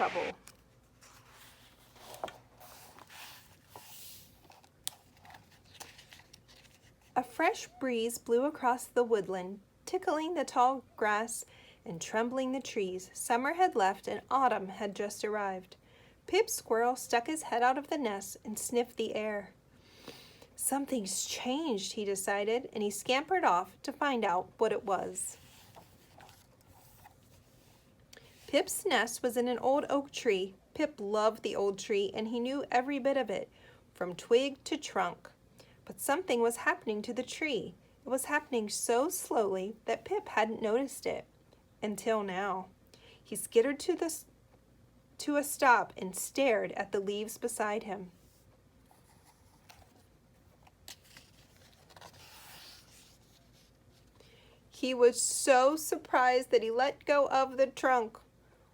trouble. A fresh breeze blew across the woodland, tickling the tall grass and trembling the trees. Summer had left and autumn had just arrived. Pip Squirrel stuck his head out of the nest and sniffed the air. Something's changed, he decided, and he scampered off to find out what it was. Pip's nest was in an old oak tree. Pip loved the old tree, and he knew every bit of it, from twig to trunk. But something was happening to the tree. It was happening so slowly that Pip hadn't noticed it until now. He skittered to a stop and stared at the leaves beside him. He was so surprised that he let go of the trunk.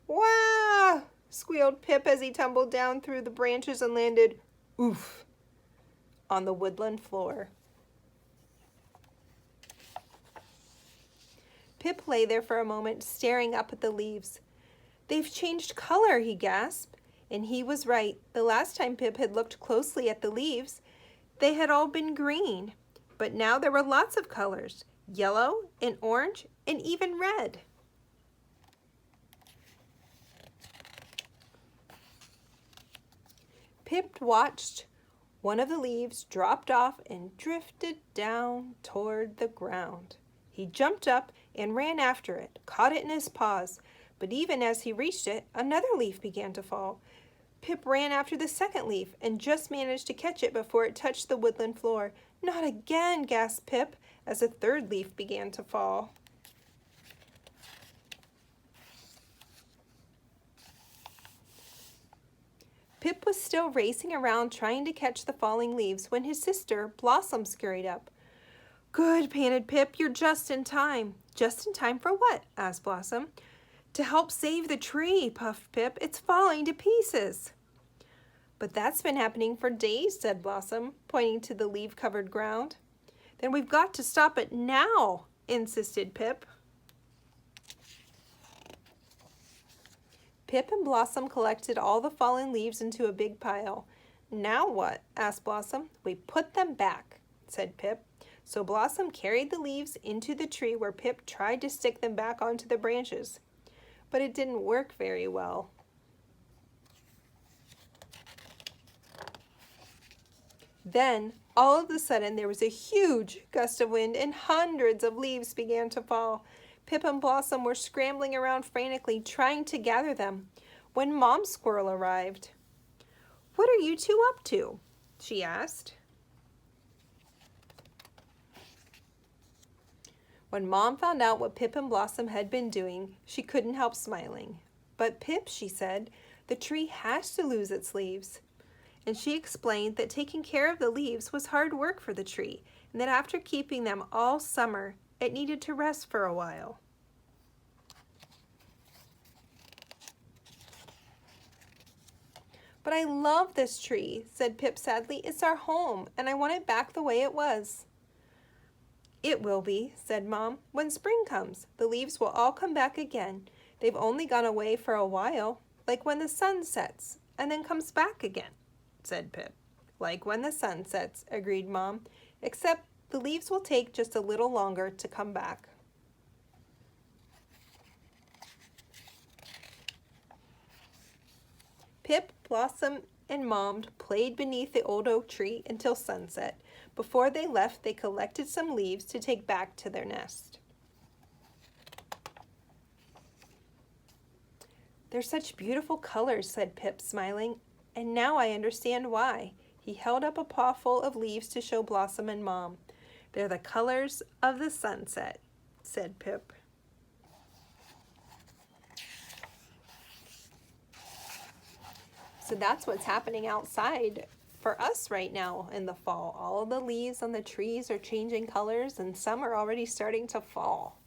"Wah!" squealed Pip as he tumbled down through the branches and landed, oof, on the woodland floor. Pip lay there for a moment, staring up at the leaves. "They've changed color," he gasped. And he was right. The last time Pip had looked closely at the leaves, they had all been green. But now there were lots of colors, yellow and orange and even red. Pip watched. One of the leaves dropped off and drifted down toward the ground. He jumped up and ran after it, caught it in his paws. But even as he reached it, another leaf began to fall. Pip ran after the second leaf and just managed to catch it before it touched the woodland floor. "Not again," gasped Pip as a third leaf began to fall. Pip was still racing around trying to catch the falling leaves when his sister, Blossom, scurried up. "Good," panted Pip, "you're just in time." "Just in time for what?" asked Blossom. "To help save the tree," puffed Pip. "It's falling to pieces." "But that's been happening for days," said Blossom, pointing to the leaf-covered ground. "Then we've got to stop it now," insisted Pip. Pip and Blossom collected all the fallen leaves into a big pile. "Now what?" asked Blossom. "We put them back," said Pip. So Blossom carried the leaves into the tree where Pip tried to stick them back onto the branches. But it didn't work very well. Then, all of a sudden, there was a huge gust of wind and hundreds of leaves began to fall. Pip and Blossom were scrambling around frantically, trying to gather them, when Mom Squirrel arrived. "What are you two up to?" she asked. When Mom found out what Pip and Blossom had been doing, she couldn't help smiling. "But Pip," she said, "the tree has to lose its leaves." And she explained that taking care of the leaves was hard work for the tree, and that after keeping them all summer, it needed to rest for a while. "But I love this tree," said Pip sadly. "It's our home, and I want it back the way it was." "It will be," said Mom. "When spring comes, the leaves will all come back again. They've only gone away for a while, like when the sun sets and then comes back again," said Pip. "Like when the sun sets," agreed Mom, "except the leaves will take just a little longer to come back." Pip, Blossom, and Mom played beneath the old oak tree until sunset. Before they left, they collected some leaves to take back to their nest. "They're such beautiful colors," said Pip, smiling, "and now I understand why." He held up a pawful of leaves to show Blossom and Mom. "They're the colors of the sunset," said Pip. So that's what's happening outside for us right now in the fall. All of the leaves on the trees are changing colors and some are already starting to fall.